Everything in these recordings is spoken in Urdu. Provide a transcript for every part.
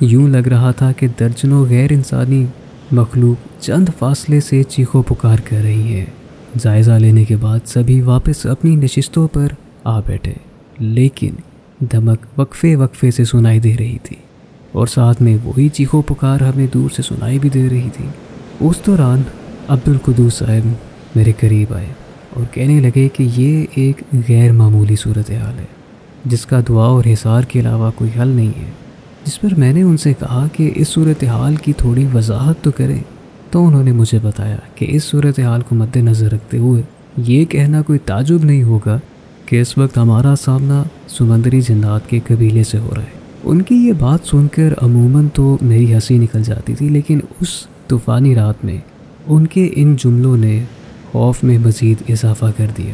یوں لگ رہا تھا کہ درجنوں غیر انسانی مخلوق چند فاصلے سے چیخو پکار کر رہی ہیں۔ جائزہ لینے کے بعد سبھی واپس اپنی نشستوں پر آ بیٹھے، لیکن دھمک وقفے سے سنائی دے رہی تھی اور ساتھ میں وہی چیخو پکار ہمیں دور سے سنائی بھی دے رہی تھی۔ اس دوران عبدالقدوس صاحب میرے قریب آئے اور کہنے لگے کہ یہ ایک غیر معمولی صورتحال ہے جس کا دعا اور حصار کے علاوہ کوئی حل نہیں ہے۔ جس پر میں نے ان سے کہا کہ اس صورتحال کی تھوڑی وضاحت تو کریں، تو انہوں نے مجھے بتایا کہ اس صورتحال کو مد نظر رکھتے ہوئے یہ کہنا کوئی تعجب نہیں ہوگا کہ اس وقت ہمارا سامنا سمندری جنات کے قبیلے سے ہو رہا ہے۔ ان کی یہ بات سن کر عموماً تو میری ہنسی نکل جاتی تھی، لیکن اس طوفانی رات میں ان کے ان جملوں نے خوف میں مزید اضافہ کر دیا۔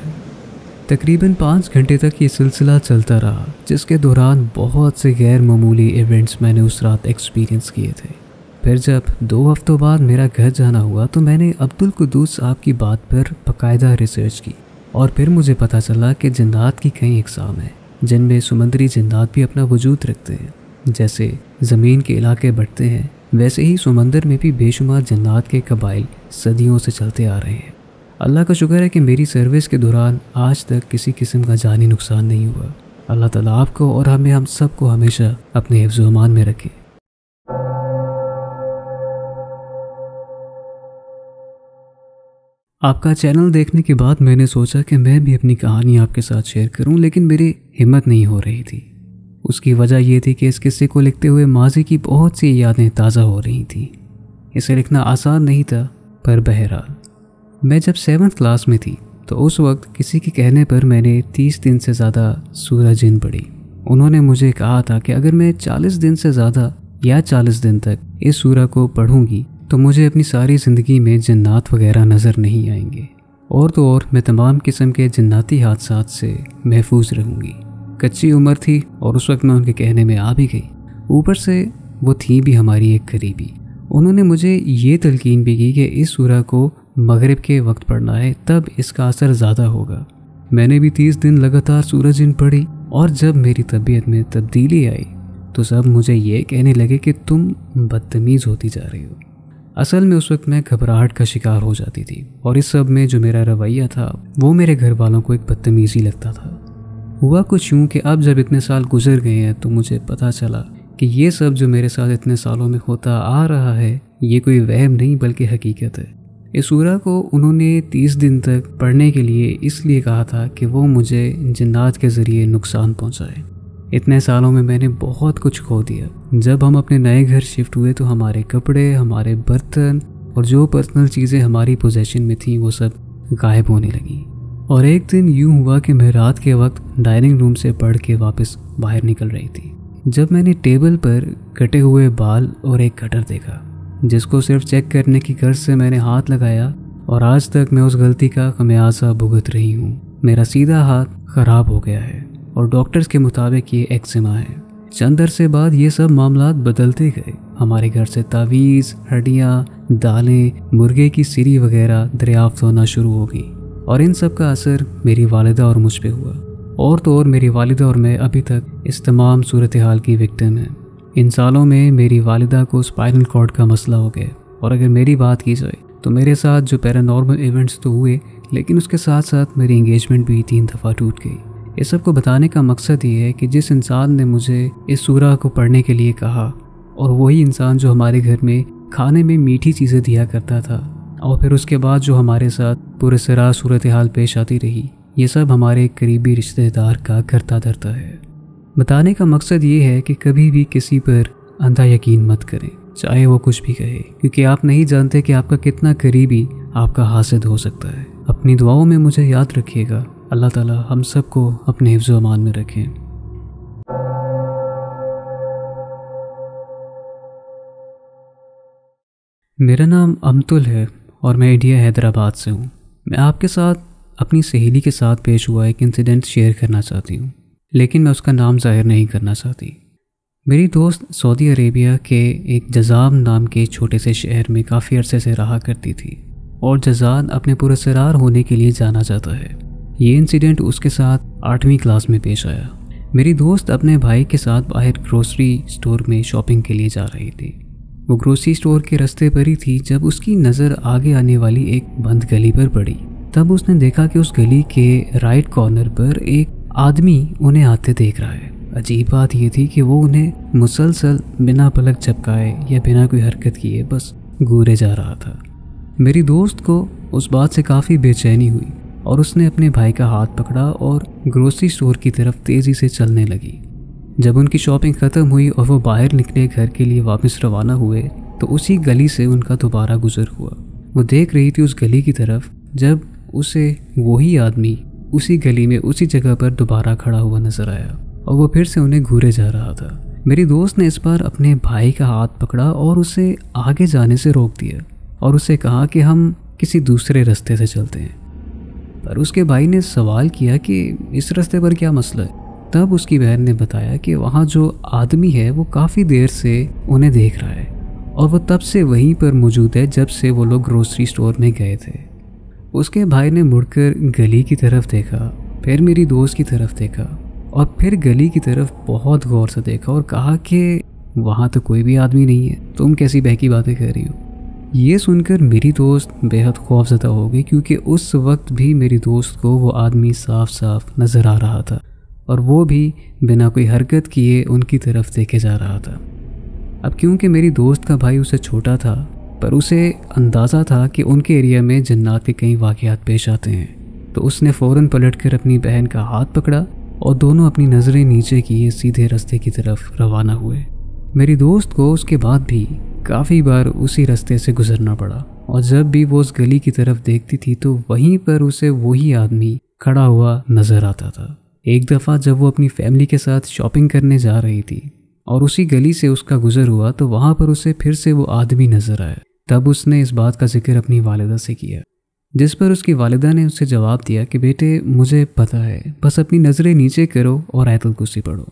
تقریباً 5 گھنٹے تک یہ سلسلہ چلتا رہا، جس کے دوران بہت سے غیر معمولی ایونٹس میں نے اس رات ایکسپیرینس کیے تھے۔ پھر جب 2 ہفتوں بعد میرا گھر جانا ہوا تو میں نے عبدالقدوس صاحب کی بات پر باقاعدہ ریسرچ کی، اور پھر مجھے پتہ چلا کہ جنات کی کئی اقسام ہیں، جن میں سمندری جنات بھی اپنا وجود رکھتے ہیں۔ جیسے زمین کے علاقے بڑھتے ہیں، ویسے ہی سمندر میں بھی بے شمار جنات کے قبائل صدیوں سے چلتے آ رہے ہیں۔ اللہ کا شکر ہے کہ میری سروس کے دوران آج تک کسی قسم کا جانی نقصان نہیں ہوا۔ اللہ تعالیٰ آپ کو اور ہم سب کو ہمیشہ اپنے حفظ و امان میں رکھے۔ آپ کا چینل دیکھنے کے بعد میں نے سوچا کہ میں بھی اپنی کہانی آپ کے ساتھ شیئر کروں، لیکن میری ہمت نہیں ہو رہی تھی۔ اس کی وجہ یہ تھی کہ اس قصے کو لکھتے ہوئے ماضی کی بہت سی یادیں تازہ ہو رہی تھیں۔ اسے لکھنا آسان نہیں تھا، پر بہرحال میں جب 7th کلاس میں تھی تو اس وقت کسی کے کہنے پر میں نے 30 دن سے زیادہ سورہ جن پڑھی۔ انہوں نے مجھے کہا تھا کہ اگر میں 40 دن سے زیادہ یا 40 دن تک اس سورہ کو پڑھوں گی تو مجھے اپنی ساری زندگی میں جنات وغیرہ نظر نہیں آئیں گے، اور تو اور میں تمام قسم کے جناتی حادثات سے محفوظ رہوں گی۔ کچی عمر تھی اور اس وقت میں ان کے کہنے میں آ بھی گئی، اوپر سے وہ تھی بھی ہماری ایک قریبی۔ انہوں نے مجھے یہ تلقین بھی کی کہ اس سورہ کو مغرب کے وقت پڑھنا ہے، تب اس کا اثر زیادہ ہوگا۔ میں نے بھی 30 دن لگاتار سورہ جن پڑھی، اور جب میری طبیعت میں تبدیلی آئی تو سب مجھے یہ کہنے لگے کہ تم بدتمیز ہوتی جا رہی ہو۔ اصل میں اس وقت میں گھبراہٹ کا شکار ہو جاتی تھی، اور اس سب میں جو میرا رویہ تھا وہ میرے گھر والوں کو ایک بدتمیزی لگتا تھا۔ ہوا کچھ یوں کہ اب جب اتنے سال گزر گئے ہیں تو مجھے پتہ چلا کہ یہ سب جو میرے ساتھ اتنے سالوں میں ہوتا آ رہا ہے یہ کوئی وہم نہیں بلکہ حقیقت ہے۔ اس سورہ کو انہوں نے 30 دن تک پڑھنے کے لیے اس لیے کہا تھا کہ وہ مجھے جنات کے ذریعے نقصان پہنچائے۔ اتنے سالوں میں میں نے بہت کچھ کھو دیا۔ جب ہم اپنے نئے گھر شفٹ ہوئے تو ہمارے کپڑے، ہمارے برتن اور جو پرسنل چیزیں ہماری پوزیشن میں تھیں وہ سب غائب ہونے لگیں۔ اور ایک دن یوں ہوا کہ میں رات کے وقت ڈائننگ روم سے پڑھ کے واپس باہر نکل رہی تھی، جب میں نے ٹیبل پر کٹے ہوئے بال اور ایک کٹر دیکھا، جس کو صرف چیک کرنے کی غرض سے میں نے ہاتھ لگایا، اور آج تک میں اس غلطی کا خمیازہ بھگت رہی ہوں۔ میرا سیدھا ہاتھ خراب ہو گیا ہے اور ڈاکٹرز کے مطابق یہ ایکزیما ہے۔ چند عرصے بعد یہ سب معاملات بدلتے گئے۔ ہمارے گھر سے تعویذ، ہڈیاں، دالیں، مرغے کی سری وغیرہ دریافت ہونا شروع ہو گئی، اور ان سب کا اثر میری والدہ اور مجھ پہ ہوا، اور تو اور میری والدہ اور میں ابھی تک اس تمام صورتحال کی وکٹم ہیں۔ ان سالوں میں میری والدہ کو اسپائنل کارڈ کا مسئلہ ہو گیا، اور اگر میری بات کی جائے تو میرے ساتھ جو پیرانارمل ایونٹس تو ہوئے، لیکن اس کے ساتھ ساتھ میری انگیجمنٹ بھی 3 دفعہ ٹوٹ گئی۔ اس سب کو بتانے کا مقصد یہ ہے کہ جس انسان نے مجھے اس سورہ کو پڑھنے کے لیے کہا، اور وہی انسان جو ہمارے گھر میں کھانے میں میٹھی چیزیں دیا کرتا تھا، اور پھر اس کے بعد جو ہمارے ساتھ پورے سرا صورتحال پیش آتی رہی، یہ سب ہمارے قریبی رشتہ دار کا کرتا دھرتا ہے۔ بتانے کا مقصد یہ ہے کہ کبھی بھی کسی پر اندھا یقین مت کریں، چاہے وہ کچھ بھی کہے، کیونکہ آپ نہیں جانتے کہ آپ کا کتنا قریبی آپ کا حاسد ہو سکتا ہے۔ اپنی دعاؤں میں مجھے یاد رکھیے گا۔ اللہ تعالیٰ ہم سب کو اپنے حفظ و امان میں رکھیں۔ میرا نام امتل ہے اور میں انڈیا حیدرآباد سے ہوں۔ میں آپ کے ساتھ اپنی سہیلی کے ساتھ پیش ہوا ایک انسیڈنٹ شیئر کرنا چاہتی ہوں، لیکن میں اس کا نام ظاہر نہیں کرنا چاہتی۔ میری دوست سعودی عربیہ کے ایک جزان نام کے چھوٹے سے شہر میں کافی عرصے سے رہا کرتی تھی، اور جزان اپنے پراسرار ہونے کے لیے جانا جاتا ہے۔ یہ انسیڈنٹ اس کے ساتھ 8ویں کلاس میں پیش آیا۔ میری دوست اپنے بھائی کے ساتھ باہر گروسری سٹور میں شاپنگ کے لیے جا رہی تھی۔ وہ گروسری سٹور کے راستے پر ہی تھی جب اس کی نظر آگے آنے والی ایک بند گلی پر پڑی۔ تب اس نے دیکھا کہ اس گلی کے رائٹ کارنر پر ایک آدمی انہیں آتے دیکھ رہا ہے۔ عجیب بات یہ تھی کہ وہ انہیں مسلسل بنا پلک جھپکائے یا بنا کوئی حرکت کیے بس گھورے جا رہا تھا۔ میری دوست کو اس بات سے کافی بے چینی ہوئی اور اس نے اپنے بھائی کا ہاتھ پکڑا اور گروسری سٹور کی طرف تیزی سے چلنے لگی۔ جب ان کی شاپنگ ختم ہوئی اور وہ باہر نکلے گھر کے لیے واپس روانہ ہوئے تو اسی گلی سے ان کا دوبارہ گزر ہوا۔ وہ دیکھ رہی تھی اس گلی کی طرف جب اسے وہی آدمی اسی گلی میں اسی جگہ پر دوبارہ کھڑا ہوا نظر آیا اور وہ پھر سے انہیں گھورے جا رہا تھا۔ میری دوست نے اس بار اپنے بھائی کا ہاتھ پکڑا اور اسے آگے جانے سے روک دیا اور اسے کہا کہ ہم کسی دوسرے راستے سے چلتے ہیں۔ پر اس کے بھائی نے سوال کیا کہ اس راستے پر کیا مسئلہ ہے۔ تب اس کی بہن نے بتایا کہ وہاں جو آدمی ہے وہ کافی دیر سے انہیں دیکھ رہا ہے اور وہ تب سے وہیں پر موجود ہے جب سے وہ لوگ گروسری سٹور میں گئے تھے۔ اس کے بھائی نے مڑ کر گلی کی طرف دیکھا، پھر میری دوست کی طرف دیکھا اور پھر گلی کی طرف بہت غور سے دیکھا اور کہا کہ وہاں تو کوئی بھی آدمی نہیں ہے، تم کیسی بہکی باتیں کر رہی ہو۔ یہ سن کر میری دوست بے حد خوفزدہ ہو گئی کیونکہ اس وقت بھی میری دوست کو وہ آدمی صاف صاف نظر آ رہا تھا اور وہ بھی بنا کوئی حرکت کیے ان کی طرف دیکھے جا رہا تھا۔ اب کیونکہ میری دوست کا بھائی اسے چھوٹا تھا پر اسے اندازہ تھا کہ ان کے ایریا میں جنات کے کئی واقعات پیش آتے ہیں، تو اس نے فوراً پلٹ کر اپنی بہن کا ہاتھ پکڑا اور دونوں اپنی نظریں نیچے کیے سیدھے راستے کی طرف روانہ ہوئے۔ میری دوست کو اس کے بعد بھی کافی بار اسی راستے سے گزرنا پڑا اور جب بھی وہ اس گلی کی طرف دیکھتی تھی تو وہیں پر اسے وہی آدمی کھڑا ہوا نظر آتا تھا۔ ایک دفعہ جب وہ اپنی فیملی کے ساتھ شاپنگ کرنے جا رہی تھی اور اسی گلی سے اس کا گزر ہوا تو وہاں پر اسے پھر سے وہ آدمی نظر آیا۔ تب اس نے اس بات کا ذکر اپنی والدہ سے کیا، جس پر اس کی والدہ نے اسے جواب دیا کہ بیٹے مجھے پتہ ہے، بس اپنی نظریں نیچے کرو اور آیت الکرسی پڑھو۔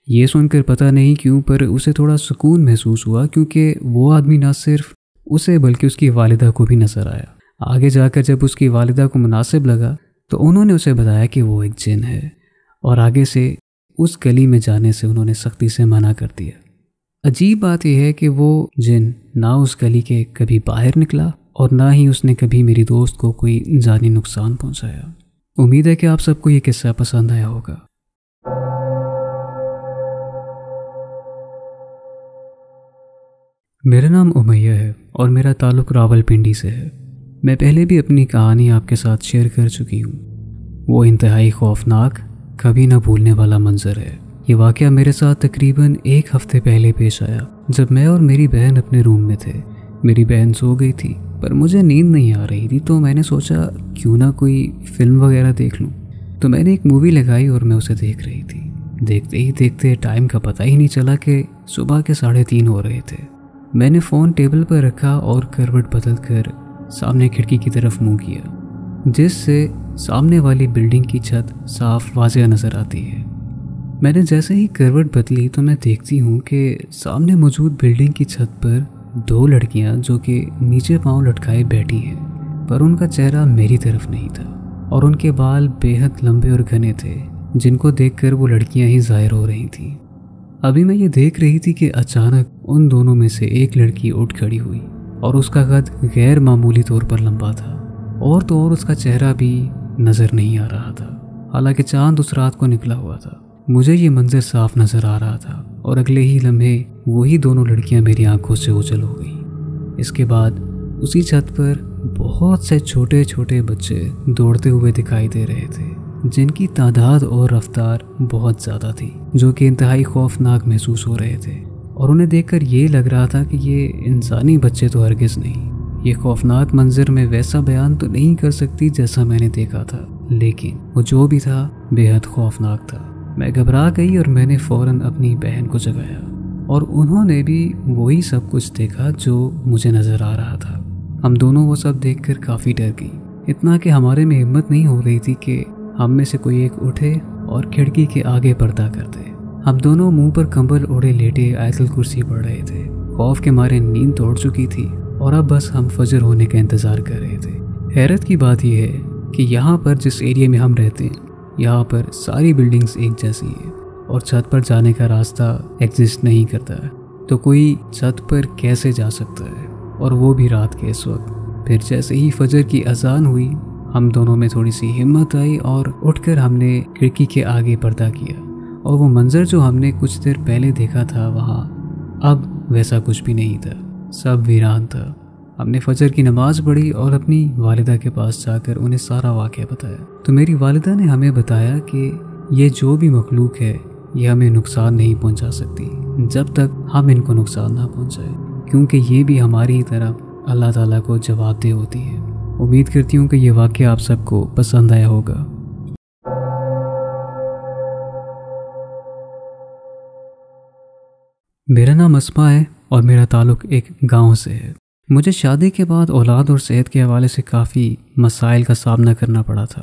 یہ سن کر پتہ نہیں کیوں پر اسے تھوڑا سکون محسوس ہوا کیونکہ وہ آدمی نہ صرف اسے بلکہ اس کی والدہ کو بھی نظر آیا۔ آگے جا کر جب اس کی والدہ کو مناسب لگا تو انہوں نے اسے بتایا کہ وہ ایک جن ہے اور آگے سے اس گلی میں جانے سے انہوں نے سختی سے منع کر دیا۔ عجیب بات یہ ہے کہ وہ جن نہ اس گلی کے کبھی باہر نکلا اور نہ ہی اس نے کبھی میری دوست کو کوئی جانی نقصان پہنچایا۔ امید ہے کہ آپ سب کو یہ قصہ پسند آیا ہوگا۔ میرا نام امیہ ہے اور میرا تعلق راولپنڈی سے ہے۔ میں پہلے بھی اپنی کہانی آپ کے ساتھ شیئر کر چکی ہوں۔ وہ انتہائی خوفناک، کبھی نہ بھولنے والا منظر ہے۔ یہ واقعہ میرے ساتھ تقریباً 1 ہفتے پہلے پیش آیا جب میں اور میری بہن اپنے روم میں تھے۔ میری بہن سو گئی تھی پر مجھے نیند نہیں آ رہی تھی تو میں نے سوچا کیوں نہ کوئی فلم وغیرہ دیکھ لوں۔ تو میں نے ایک مووی لگائی اور میں اسے دیکھ رہی تھی۔ دیکھتے ہی دیکھتے ٹائم کا پتہ ہی نہیں چلا کہ صبح کے 3:30 ہو رہے تھے۔ میں نے فون ٹیبل پر رکھا اور کروٹ بدل کر سامنے کھڑکی کی طرف منہ کیا، جس سے سامنے والی بلڈنگ کی چھت صاف واضح نظر آتی ہے۔ میں نے جیسے ہی کروٹ بدلی تو میں دیکھتی ہوں کہ سامنے موجود بلڈنگ کی چھت پر 2 لڑکیاں جو کہ نیچے پاؤں لٹکائے بیٹھی ہیں، پر ان کا چہرہ میری طرف نہیں تھا اور ان کے بال بے حد لمبے اور گھنے تھے، جن کو دیکھ کر وہ لڑکیاں ہی ظاہر ہو رہی تھیں۔ ابھی میں یہ دیکھ رہی تھی کہ اچانک ان دونوں میں سے ایک لڑکی اٹھ کھڑی ہوئی اور اس کا قد غیر معمولی طور پر لمبا تھا اور تو اور اس کا چہرہ بھی نظر نہیں آ رہا تھا، حالانکہ چاند اس رات کو نکلا ہوا تھا۔ مجھے یہ منظر صاف نظر آ رہا تھا اور اگلے ہی لمحے وہی دونوں لڑکیاں میری آنکھوں سے اوجھل ہو گئیں۔ اس کے بعد اسی چھت پر بہت سے چھوٹے چھوٹے بچے دوڑتے ہوئے دکھائی دے رہے تھے، جن کی تعداد اور رفتار بہت زیادہ تھی، جو کہ انتہائی خوفناک محسوس ہو رہے تھے، اور انہیں دیکھ کر یہ لگ رہا تھا کہ یہ انسانی بچے تو ہرگز نہیں۔ یہ خوفناک منظر میں ویسا بیان تو نہیں کر سکتی جیسا میں نے دیکھا تھا، لیکن وہ جو بھی تھا بے حد خوفناک تھا۔ میں گھبرا گئی اور میں نے فوراً اپنی بہن کو جگایا اور انہوں نے بھی وہی سب کچھ دیکھا جو مجھے نظر آ رہا تھا۔ ہم دونوں وہ سب دیکھ کر کافی ڈر گئی، اتنا کہ ہمارے میں ہمت نہیں ہو رہی تھی کہ ہم میں سے کوئی ایک اٹھے اور کھڑکی کے آگے پردہ کر دے۔ ہم دونوں منہ پر کمبل اوڑھے لیٹے آیت الکرسی پڑھ رہے تھے۔ خوف کے مارے نیند توڑ چکی تھی اور اب بس ہم فجر ہونے کا انتظار کر رہے تھے۔ حیرت کی بات یہ ہے کہ یہاں پر جس ایریا میں ہم رہتے ہیں، یہاں پر ساری بلڈنگز ایک جیسی ہیں اور چھت پر جانے کا راستہ ایگزسٹ نہیں کرتا ہے تو کوئی چھت پر کیسے جا سکتا ہے، اور وہ بھی رات کے اس وقت۔ پھر جیسے ہی فجر کی اذان ہوئی ہم دونوں میں تھوڑی سی ہمت آئی اور اٹھ کر ہم نے کھڑکی کے آگے پردہ کیا، اور وہ منظر جو ہم نے کچھ دیر پہلے دیکھا تھا وہاں اب ویسا کچھ بھی نہیں تھا، سب ویران تھا۔ ہم نے فجر کی نماز پڑھی اور اپنی والدہ کے پاس جا کر انہیں سارا واقعہ بتایا، تو میری والدہ نے ہمیں بتایا کہ یہ جو بھی مخلوق ہے یہ ہمیں نقصان نہیں پہنچا سکتی جب تک ہم ان کو نقصان نہ پہنچائیں، کیونکہ یہ بھی ہماری ہی طرح اللہ تعالیٰ کو جواب دہ ہوتی ہے۔ امید کرتی ہوں کہ یہ واقعہ آپ سب کو پسند آیا ہوگا۔ میرا نام اسما ہے اور میرا تعلق ایک گاؤں سے ہے۔ مجھے شادی کے بعد اولاد اور صحت کے حوالے سے کافی مسائل کا سامنا کرنا پڑا تھا،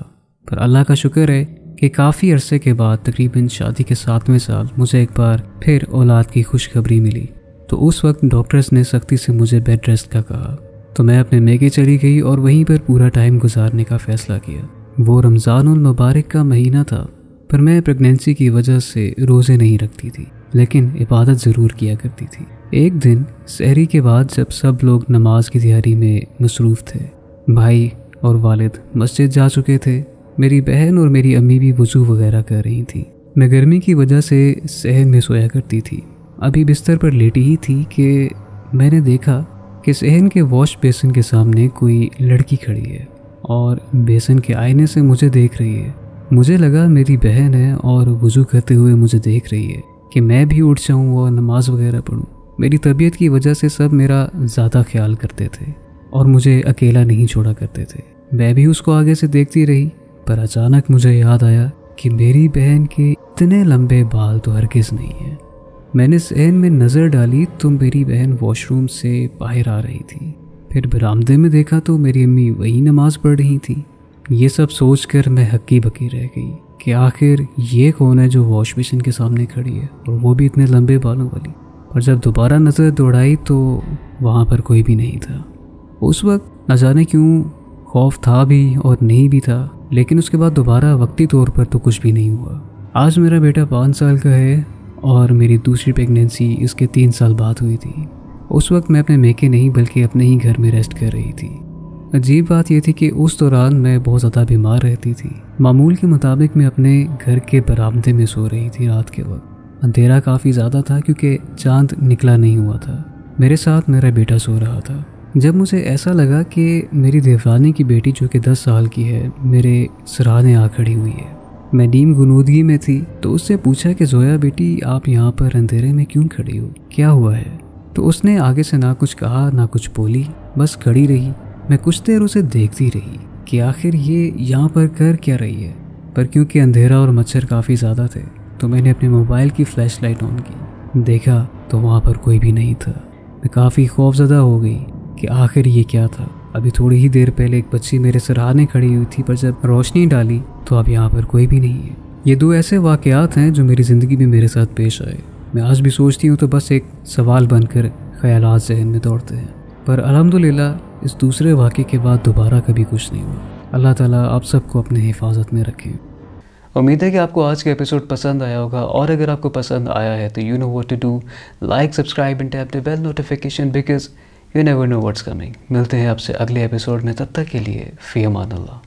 پر اللہ کا شکر ہے کہ کافی عرصے کے بعد تقریباً شادی کے 7ویں سال مجھے ایک بار پھر اولاد کی خوشخبری ملی، تو اس وقت ڈاکٹرز نے سختی سے مجھے بیڈ ریسٹ کا کہا، تو میں اپنے میکے چلی گئی اور وہیں پر پورا ٹائم گزارنے کا فیصلہ کیا۔ وہ رمضان المبارک کا مہینہ تھا، پر میں پریگنینسی کی وجہ سے روزے نہیں رکھتی تھی، لیکن عبادت ضرور کیا کرتی تھی۔ ایک دن سحری کے بعد جب سب لوگ نماز کی تیاری میں مصروف تھے، بھائی اور والد مسجد جا چکے تھے، میری بہن اور میری امی بھی وضو وغیرہ کر رہی تھیں۔ میں گرمی کی وجہ سے صحن میں سویا کرتی تھی، ابھی بستر پر لیٹی ہی تھی کہ میں نے دیکھا کہ صحن کے واش بیسن کے سامنے کوئی لڑکی کھڑی ہے اور بیسن کے آئینے سے مجھے دیکھ رہی ہے۔ مجھے لگا میری بہن ہے اور وضو کرتے ہوئے مجھے دیکھ رہی ہے کہ میں بھی اٹھ جاؤں اور نماز وغیرہ پڑھوں۔ میری طبیعت کی وجہ سے سب میرا زیادہ خیال کرتے تھے اور مجھے اکیلا نہیں چھوڑا کرتے تھے۔ میں بھی اس کو آگے سے دیکھتی رہی، پر اچانک مجھے یاد آیا کہ میری بہن کے اتنے لمبے بال تو ہرگز نہیں ہیں۔ میں نے صحن میں نظر ڈالی تو میری بہن واش روم سے باہر آ رہی تھی۔ پھر برآمدے میں دیکھا تو میری امی وہی نماز پڑھ رہی تھی۔ یہ سب سوچ کر میں ہکی بکی رہ گئی کہ آخر یہ کون ہے جو واش بیسن کے سامنے کھڑی ہے اور وہ بھی اتنے لمبے بالوں والی۔ اور جب دوبارہ نظر دوڑائی تو وہاں پر کوئی بھی نہیں تھا۔ اس وقت نہ جانے کیوں خوف تھا بھی اور نہیں بھی تھا، لیکن اس کے بعد دوبارہ وقتی طور پر تو کچھ بھی نہیں ہوا۔ آج میرا بیٹا 5 سال کا ہے اور میری دوسری پریگنینسی اس کے 3 سال بعد ہوئی تھی۔ اس وقت میں اپنے میکے نہیں بلکہ اپنے ہی گھر میں ریسٹ کر رہی تھی۔ عجیب بات یہ تھی کہ اس دوران میں بہت زیادہ بیمار رہتی تھی۔ معمول کے مطابق میں اپنے گھر کے برآمدے میں سو رہی تھی رات کے وقت۔ اندھیرا کافی زیادہ تھا کیونکہ چاند نکلا نہیں ہوا تھا۔ میرے ساتھ میرا بیٹا سو رہا تھا۔ جب مجھے ایسا لگا کہ میری دیورانی کی بیٹی جو کہ 10 سال کی ہے میرے سرانے آ کھڑی ہوئی ہے، میں نیم غنودگی میں تھی، تو اس سے پوچھا کہ زویا بیٹی آپ یہاں پر اندھیرے میں کیوں کھڑی ہو، کیا ہوا ہے؟ تو اس نے آگے سے نہ کچھ کہا نہ کچھ بولی، بس کھڑی رہی۔ میں کچھ دیر اسے دیکھتی رہی کہ آخر یہ یہاں پر کر کیا رہی ہے، پر کیونکہ اندھیرا اور مچھر کافی زیادہ تھے تو میں نے اپنے موبائل کی فلیش لائٹ آن کی، دیکھا تو وہاں پر کوئی بھی نہیں تھا۔ میں کافی خوفزدہ ہو گئی کہ آخر یہ کیا تھا۔ ابھی تھوڑی ہی دیر پہلے ایک بچی میرے سرانے کھڑی ہوئی تھی، پر جب روشنی ڈالی تو اب یہاں پر کوئی بھی نہیں ہے۔ یہ 2 ایسے واقعات ہیں جو میری زندگی میں میرے ساتھ پیش آئے۔ میں آج بھی سوچتی ہوں تو بس ایک سوال بن کر خیالات ذہن میں دوڑتے ہیں، پر الحمدللہ اس دوسرے واقعے کے بعد دوبارہ کبھی کچھ نہیں ہوا۔ اللہ تعالیٰ آپ سب کو اپنے حفاظت میں رکھیں۔ امید ہے کہ آپ کو آج کا ایپیسوڈ پسند آیا ہوگا، اور اگر آپ کو پسند آیا ہے تو you know what to do, like, subscribe and tap the bell notification because you never know what's coming. ملتے ہیں آپ سے اگلے ایپیسوڈ میں، تب تک کے لیے فی امان اللہ۔